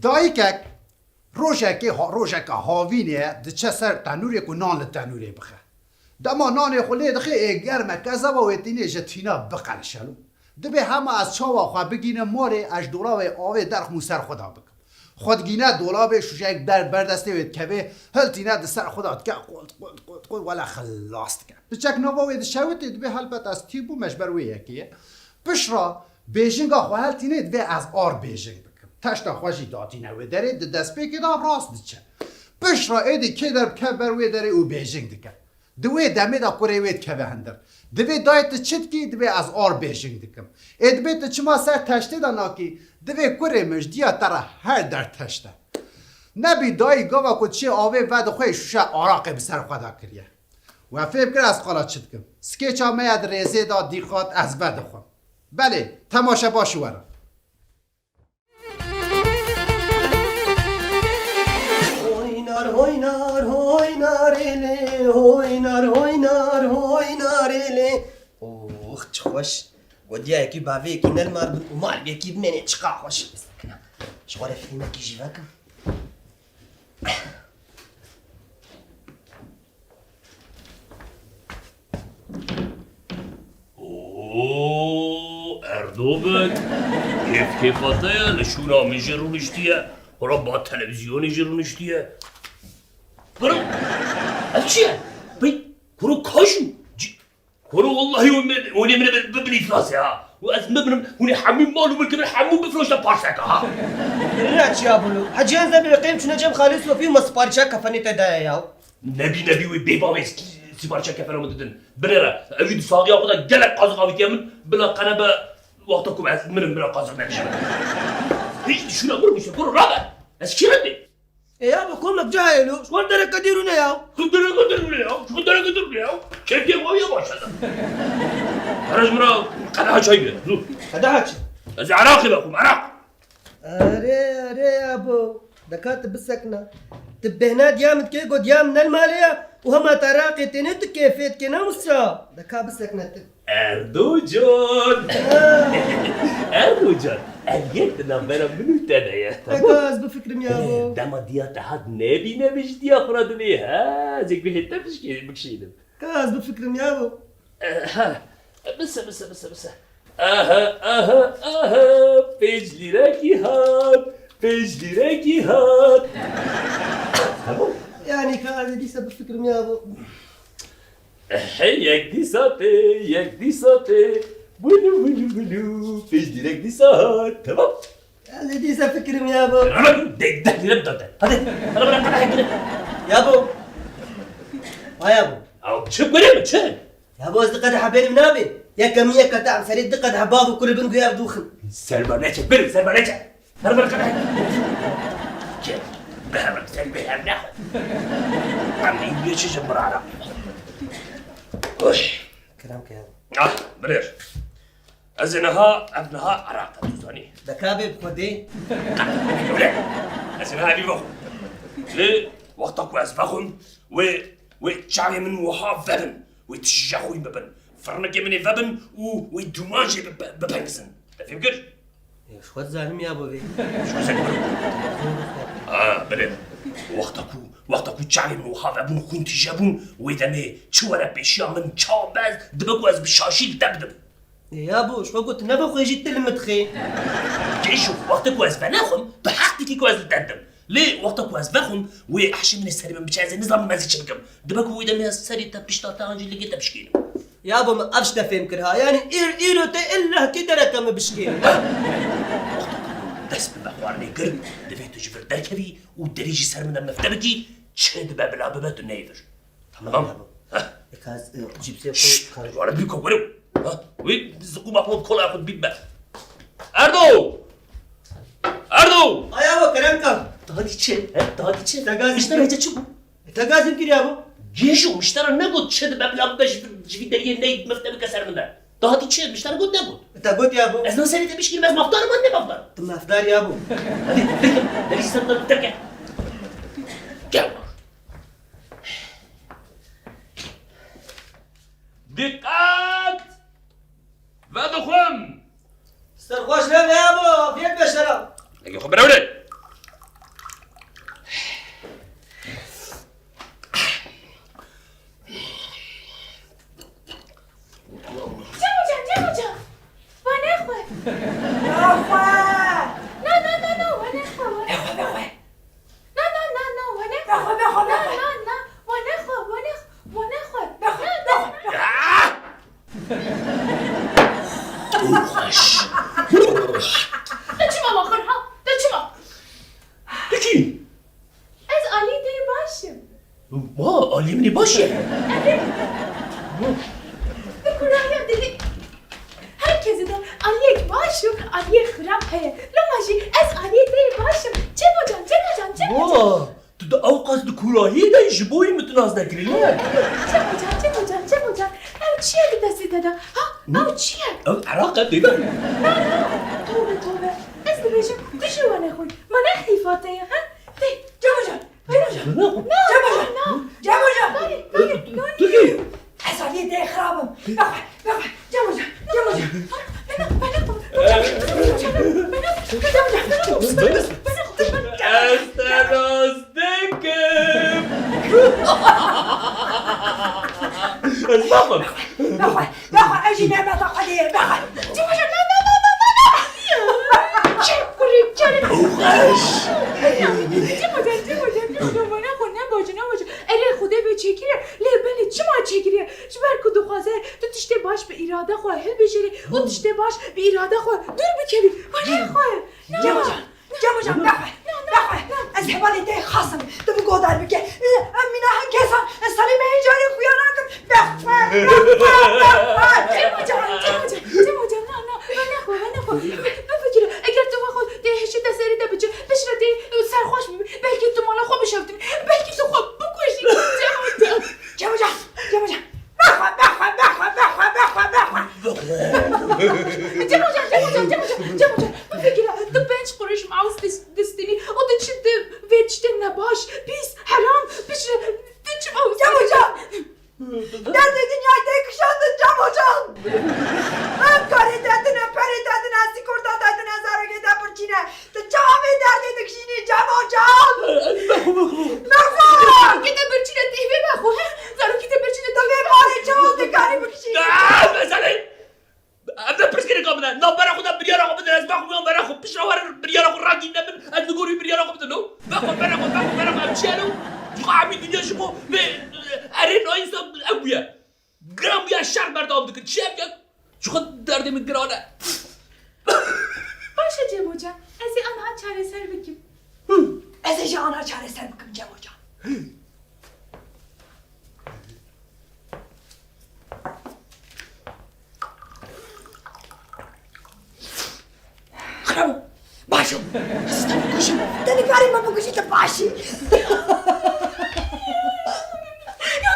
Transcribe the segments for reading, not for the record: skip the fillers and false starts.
دایکک روژک هاوینه دچه سر تنوری کو نان لتنوری بخه دما نان خلی دخه گرمه کذا و وتینه جتینا بقلشلو دبه همه از چاوا خو بگینه ماره اج دولاب آوه در موسر خدا بکم خودگینه دولاب شوشک در بردسته وید که هلتینه د سر خدا که قلت ولا خلاصت که دچک نووا وید شوت دبه هلبت از تیبو مشبر وی یکیه بشرا بیجینگ خو هلتینه دبه از آر بیجینگ بکم تشتا خوشی داتینه و داره دست پیکی دا راست دچه بشرا ایدی که در کبر وی داره او بیجینگ دکه دوی دمی دا کوری وید که به هندر دوی دایت چید کی دوی از آر بیشنگ دکم ادبی تو چما سر تشته دا ناکی دوی کوری مجدیا ترا هر در تشته نبی دایی گاوا کو چی آوه ود خوی شوشه آراقی بسر خدا کریه و فیب کر از قالا چید کم سکیچا میاد ریزه دا دیخواد از بد خون بله تماشا باشو ورم اوه چه خوش گودیا یکی باوی یکی نل مار بود و مال یکی بمنه چقا خوش بستکنم شغال فیلمه کی جیوه کم اوه اردوبک کیفاته لشونا من جرونشتیه ورا با تلویزیونی جرونشتیه برو از چیه؟ بی کرو کاشو كورو والله وني من ببني فلاسي ها وأزمبنا وني حمي مالو بالكبر حمو بفلوس لبارسك ها راتش يا بلو حجان زبي قيم شنو جم خالص وفي مصبارشا كفني تدايا ياو نبي وبيبا ويس سبارشا كفنا مددن بريرا أريد صاغي أخذ جلك قازق أبي كامل بلا قنبة وقتكم عز من بلا قازق نمشي هيش شو نقول مش كورو رابع أسكير عندي يا بكونك جاهلو شو درك كديرنا ياو شو درك ياو كيف يبغى يا باشا أنا جمرا قدها شايبه زو قدها از عراقي بكم عراق أري يا أبو دكات بالسكنة تبهنا ديام تكيكو ديام من المالية وهما تراقي تنت كيفيت كنا مسا دكا بالسكنة أردوجون أردوجون أجيت نمبر منو تنايا تقاز بفكرم يا أبو دما ديات هاد نبي دي أخرى ها زيك بهتا بكشيدم قاز بفكرم يا أبو ها بس اها بيجلي راكي هاد يعني كان دي سبب فكرم يا أبو ياك دي ساتي بلو بيجلي راك دي سات تمام يعني دي سبب فكرم يا أبو ده نبدأ هذا أنا بقى كده يا أبو يا أبو أو شو قريب شو يا ابو اصدقاء حبيبي منابي يا كمية كتاع سريد دقة حباب وكل بنقو يا بدوخن سلمانيتش سلمانيتش أنا بقى كده بهرب سلبي هم ناخد عم يجي جمر على وش كلامك يا بريش أزنها ابنها عراق تزاني دكابي بخدي أزنها أبي بخو ليه وقتك وأسبخهم وتشعي من وها فبن وتشجعوا ببن فرنك من فبن ويدوماجي ببنسن فهم كيف؟ شو الزلمة يا ابو شو زلمة؟ بلى وقتكو تشعي من وها فبن وكنت جابون ويدمي شو أنا بيشيا من شاباز دبقواز بشاشي دبدب يا ابو شو قلت نبغى يجي تلمت خي كيشو وقتك وازبناهم بحقك كواز الدندم ليه وقتك وازبخهم وأحشي من السري من بشاز النظام ما زيد شنكم دبكوا إذا من السري تبشتا تانجي اللي جيت بشكيله يا ابو ما أفش تفهم كرها يعني إيرو إلا كده ركم بشكيله وقتك دس بالبخوارني قرن دفيتو جبر دركبي ودريجي سر من المفتبكي تشهد باب العبابات النايفر تمام ها كاز جيب سيف ولا بيكو ولو ها وي زقوا محمود كل ياخذ بيبا أردو يا ابو كلامك تهدي تشي تقاز اشتري تشوفه تقاز يمكن يا ابو جيشو مشترى نقود شد باب الأباش في دريه نيد مفتبك كسر من ده تهدي تشي مشترى قود نقود انت قلت يا ابو لازم سري تمشي بس مفطر ما انت مفطر ثم افطار يا ابو هذه ليش تفضل تركع جو دقات فادو خم استرخوش لهم يا ابو في البشرة اجي خبر اولاد اوخش دچما واخرها دچما دکی از علی دی باشم ما علی منی باشه بکنم دیگه هر کسی دم علی یک باشم علی خراب هه لماشی از علی دی باشم چه بجان ما تو دا اوقات دو کوراهی دا جبوی متناز نکری نه چه بجان او چیه که دستی دادا ها او چیه او عراقه دیده توبه از ببیشم بشوانه خوی منه حیفاته ها دی جمجان دکی از علی دی خرابم بخواه استناز دکم از بابم بخواه اجی نعمت خودی بخواه چه کوری چه اوخش اره خوده به چکیره لیبلی چما چکیره جبر کدو خوازه تو تشته باش به اراده خواه هل بجری و تشته باش به اراده خواه دور بکلی منه خواه جمو جان بخواه از حوالی دی خواستم تو بگو در بگه امینه هم کسان سلیم هیجاری خویانه کن بخواه جمو جان نه خواه بفکره اگر تو خود دی هشی دسری ده بچه بشره دی سرخوش ببین بلکه تو مالا خواه بشفتیم بلکه تو خواه بکشی جمو جان بخواه جمو بفکره تو پنج قرش معوز دستینی و تو چه ویچته نباش پیس حرام بشره تو چه معوز جمو جان درد دنیا دی کشاندن جمو جان هم کاری دادن پری دادن هستی کرده دادن هزارگی ده پرچینه تو جامعه دردی دکشینی جمو جان بخواه که تا برچینه دیوه بخو زارو که تا برچینه تو به ماره جمال دکاری بکشینی مثلا ابدا پرسکری کاملا نه برا خودم بریار آقا بدن از بخو میام برا خود پیش رو بریار آقا راگی نمن از نگوری بریار آقا بدن نو بخو برا خود همچیانو همین دنیا شما به ارین آینسان اگویا گرام بیا شر بردام دکن چی هم چه خود درد من گرانه باشه جمو جان از آنها چاره سر بکیم از ایجا آنها چاره سر بکم جمو جان خرابو باشو سیستم بکشم دنی کاری ما بکشی که باشی یا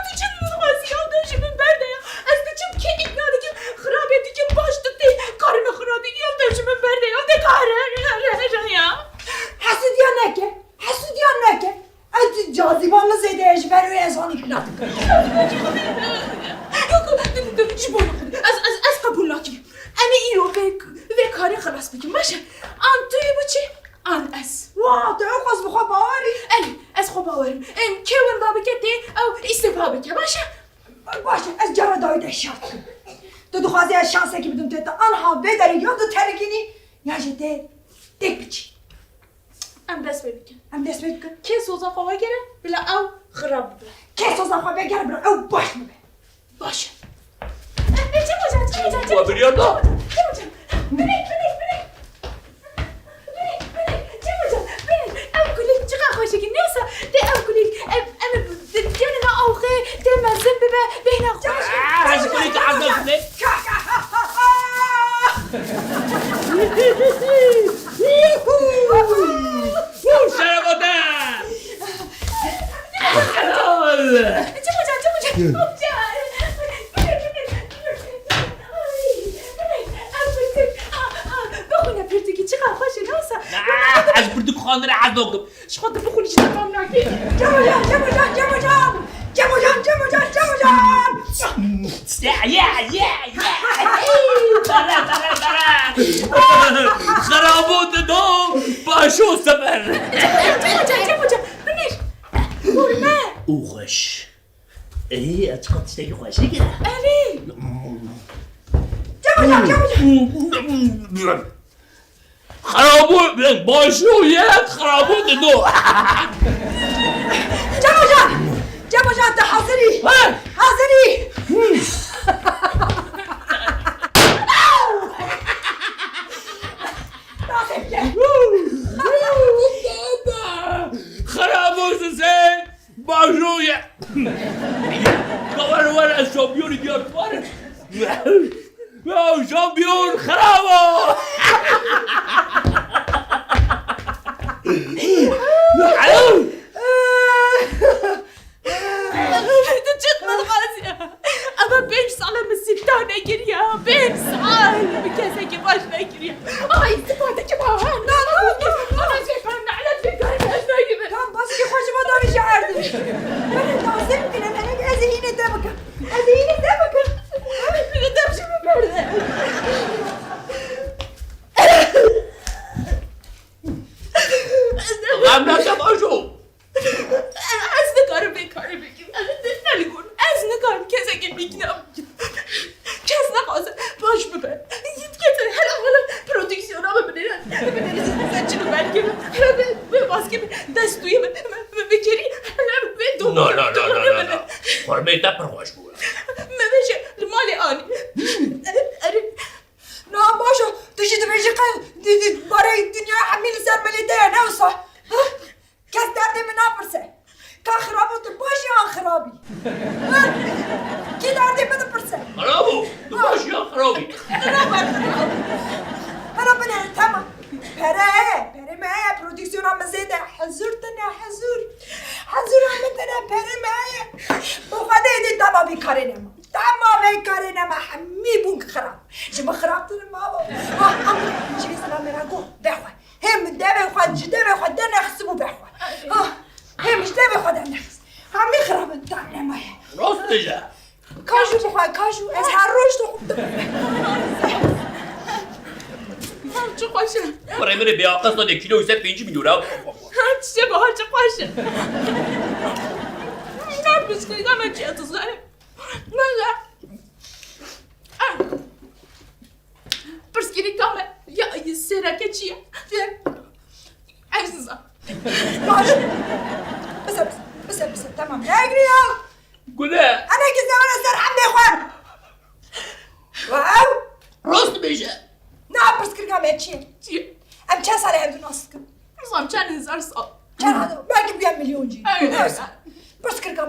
تو چه نمازی ها داشتی من برده یا از تو چه که اینا دیگه خرابه دیگه باش تو تی کاری من خرابی یا داشتی من برده یا ده کاره یا حسودیا نکه از جاذبان زیده اش بروی انسانی کنات از قبول نکنیم اما این رو به کاری خلاص بگیم باشه آن توی بچه آن از واه تو خواست بخواه باوری الی از خوب باورم که اون بابی که تی او استفا بکه باشه از جرا دایده شرط کن تو دخوازی از شانسه که بدون تو آنها بداری یا تو ترکینی یا جده دک بچی ام دست بکن ام دست بکن که سوزا خواه گره بلا او خراب بلا که سوزا خواه بگره برا او باش مبه باشه چه با بریار دا از بردک خانه عذاب شخوط بخونی چه تمام نکی جمو جان برا خرابوت دو باشو سفر جمو جان بنیر گرمه اوخش ای از خود تشتاقی خوشه گره اری جمو جان خرابو باشو یک خرابو دو جمع جان انت حاضري حاضري خرابو سه باشو یک کار شامپیون بیار پاره شامپیون خرابو جد غازية أما 5 سال من ستانة كريا 5 سال بكاسة باش نكريا أي استفادة كمان أنا شايفة على الفكرة كان بس كي خوش ما داري شعردي أنا تعصب كنا أنا أزهين دمك أزهين دمك من دمشي من بردة غمنا باشو أزنكار بكار بكم نلقون أزنكار كذا كبيكنا كذا قاصد باش ببر يتكتر هلا ولا برودكسيون أما بنينا سجلوا بالكم باسكت دستوي بكري بدو لا فرميتا برواشو ما بيجي المالي أنا نعم باشا تجي تبيجي دي برای الدنيا حميل سر مليدة نوصح كاس دردي من أبرسه كان خرابه تباشي عن خرابي كي دردي من أبرسه خرابو باشي يا خرابي أنا بنا تمام پره معايا برودكسيون عم زيادة حزورتنا حزور عمتنا پره معايا بخدا يدي تمام بيكارينما حمي بونك خراب جيب خرابتنا ماما جيبي سلام مراقو بخوا هم دابا خوا جدابا خوا دنا خصبو بخوا هم مش دابا خوا دنا خص عمي خراب نتاعنا معايا راست بجا كاجو بخوا كاجو از هروش تو چه خوشه برای من بیاقص داده کیلو 5 میلیون چه باحال چه خوشه نه بسکیگا من چه تصاره نه بسکیگا من یا سرکه چیه عزیزم باش بس تمام اجري يا گله انا كي زمان سرحان بيخوان واو راست بجا نعم بس كرقا ماتشي چیه ام چه ساله هم دوناسكم نظام چند هزار سال كان هذا باقي بيا مليون جي أيوة. بس كرقا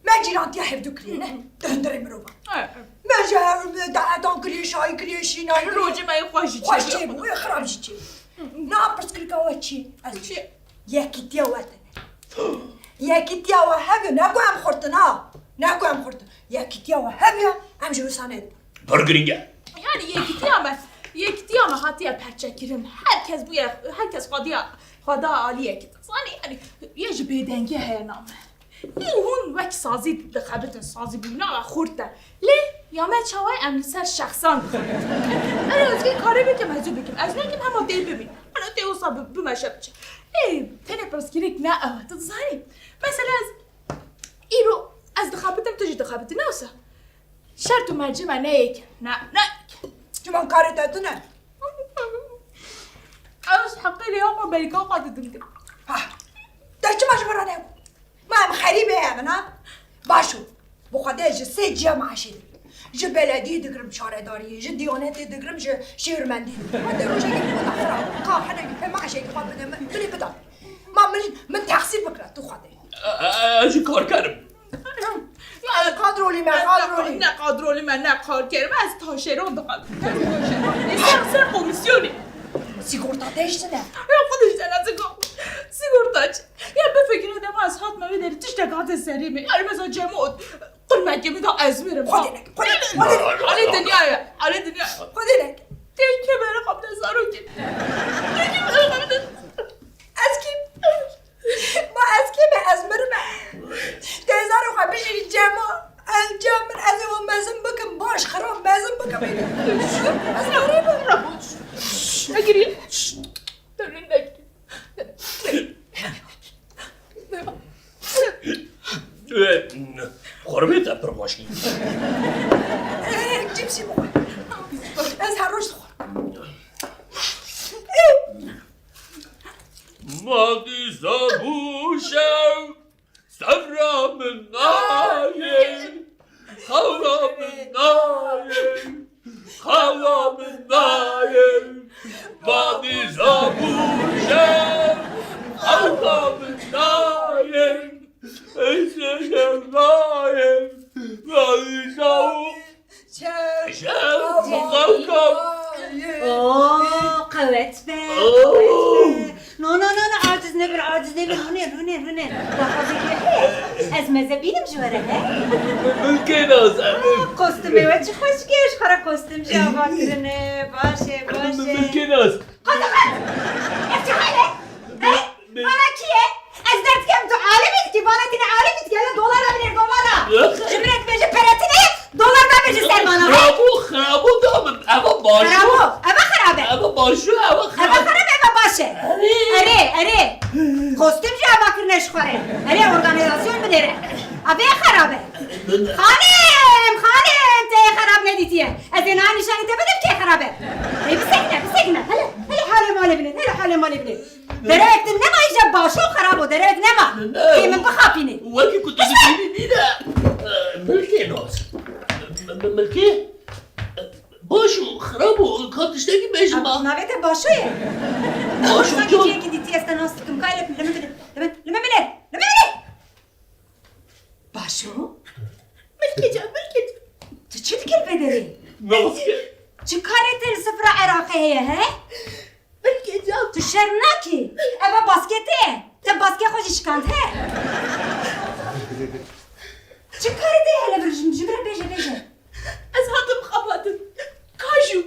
ما جيرانتي حفظو كلينا تهندري مروبا اه. ما جا دعاتان كلي شاي كلي شينا روجي ما يخوشي خوش تيبو خراب جيتي نعم بس كرقا واتشي چیه يا كيتيا واتن يا كيتيا وهابيو ناكو ام خورتنا يا كيتيا وهابيو ام جلوسانت برگرینگه yani یکی ama hatiye perçekirim. Herkes خدا عالیه که تصانی یه جبه دنگه هنامه هون وک سازی دخبتن سازی بونا خورده لی یا من چاوای امن سر شخصان بخورم انا از که کاری بکم ازو بکم از نکم همه دیل ببین انا دیوسا بمشه بچه تنه پرسکریک نه تصانی مثلا از ایرو از دخبتم تجی دخبتن نوسا شرط و مرجع من نیک نه جمان کاری دادونه از حقی لیا امریکا قاعد دنگم داشت ماش برانه ما هم خریبه همنا باشو بخدا جه سه جمع شد جه بلدی دگرم شارداری جه دیانتی دگرم جه شیرمندی ما دروشه که خدا خراب قا حنا که ما عشان خود بده منی بدم ما من تحصیل بکرد تو خدا اجی کار کردم قادرولی نه قادرولی من نه کار کردم از تاشرون دقیقا سر کمیسیونی سیگورتا داشته نه یا خودش دلت گفت سیگورتاچ یا بفکر آدم از هات ما بداری تش دقیقات سریمه یعنی مثلا جمعود قرمت میدا از میرم خودینک علی دنیای خودینک دیگه بره خب نزارو که از کی ما از کی به از مرمه تزارو خب بشینی جمع از اون مزم بکم باش خراب مزم بکم از غریبه رابوش نگیری دارین نگیری خورمیتا پرماشی جیبشی بخور از هر روز خور مادی زبوشم سفرم نایم خوام نایم خوام نایم مادی زبوشم خوام نایم اشتم نایم مادی زبوشم خوام اوه قوت به نه عاجز نبر هونه از مزه بینم جواره ممکن است کستومه و چه خوشگیش خورا کستوم جواب کرنه باشه ممکن است افتحاله بانا کیه؟ از دست کم تو عالمیت که بانا تینه عالمیت که دولار بینه دولارا جبرت بشه پرتینه دولار دا بشه سرمانه خرابو دامم اما باشو خرابه اما باشو باشه اره کستوم جواب کرنش خوره اره ارگانیزاسیون بدره ابه خرابه خانم ته خراب ندیتیه از اینا نشانی ته بدم که خرابه بسکنه هله حال مال بینه درکت نما ایجا باشو خرابو درکت نما که من بخاپینه وکی کتو بینی ملکی ناز ملکی باشو خرابو کارتش نگی بیشم با نویت باشویه باشو جون که دیتی استناستکم کایل لما بینه باشو ملکی جان تو چی دکل بداری؟ ناسکه چه کاری تل سفر عراقیه ها؟ ملکی جان تو شرناکی اما باسکته تا باسکت خوشی شکاند ها چه کاری ته هلا برجم جبرا بیجه از هاتم خباتم کاجو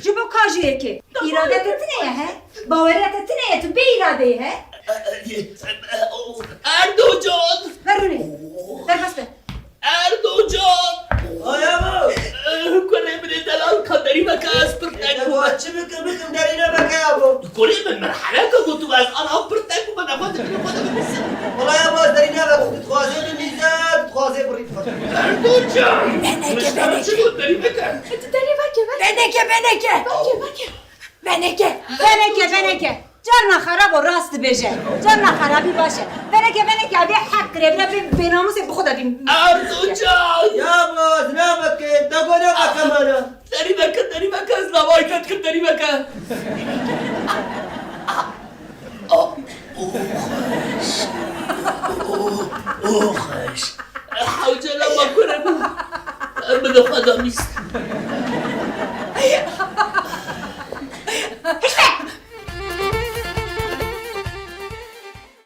جبو کاجویه که ایرادت تنیه ها؟ باورت تنیه تو بی ایراده ها؟ اردو جان برونه بس به اردو جان آیا با کنه من دلال کندری مکاس پرتنگ با چه بکم در اینا بکه با کنه من مرحله که گوتو از آنها پرتنگ من نخواهد والله یا باز در اینا بکم تخوازه بمیزد تخوازه برید اردو جان مشترم چه داری بکن بنکه جرنا خراب و راست بشه جرنا خرابی باشه بنکه ابی حق قریب به ناموس بخدا بیم اردو جان یا باز نمکه دگونه بکمانا داری بکن از نوایتت کن داری بکن اوخش حوجه لما کنم من خدا میست